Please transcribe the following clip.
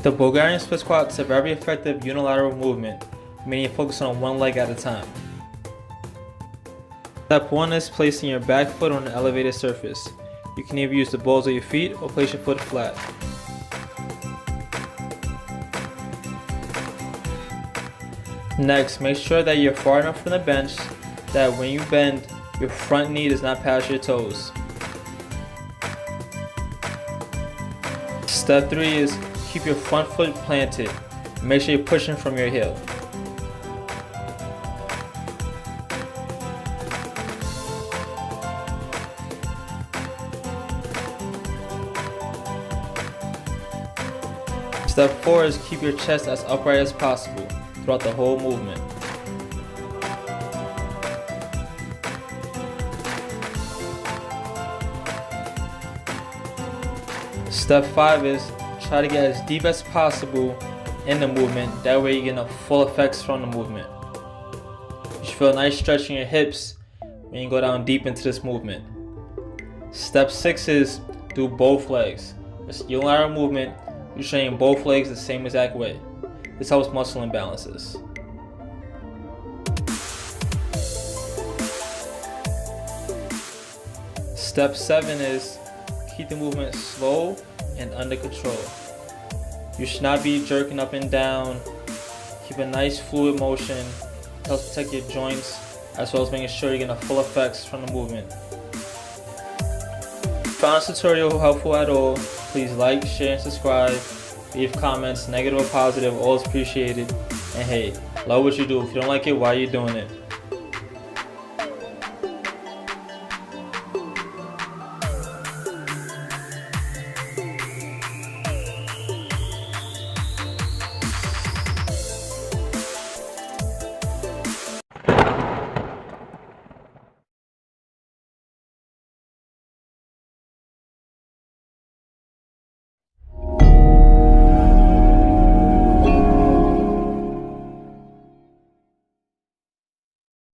The Bulgarian split squat is a very effective unilateral movement, meaning you focus on one leg at a time. Step 1 is placing your back foot on an elevated surface. You can either use the balls of your feet or place your foot flat. Next, make sure that you're far enough from the bench that when you bend, your front knee does not pass your toes. Step 3 is keep your front foot planted. Make sure you're pushing from your heel. Step 4 is keep your chest as upright as possible throughout the whole movement. Step 5 is try to get as deep as possible in the movement, that way you get the full effects from the movement. You should feel a nice stretch in your hips when you go down deep into this movement. Step 6 is do both legs. It's a unilateral movement, you're straining both legs the same exact way. This helps muscle imbalances. Step 7 is keep the movement slow and under control. You should not be jerking up and down. Keep a nice fluid motion. It helps protect your joints as well as making sure you're getting the full effects from the movement. If you found this tutorial helpful at all, please like, share, and subscribe. Leave comments, negative or positive, always appreciated. And hey, love what you do. If you don't like it, why are you doing it?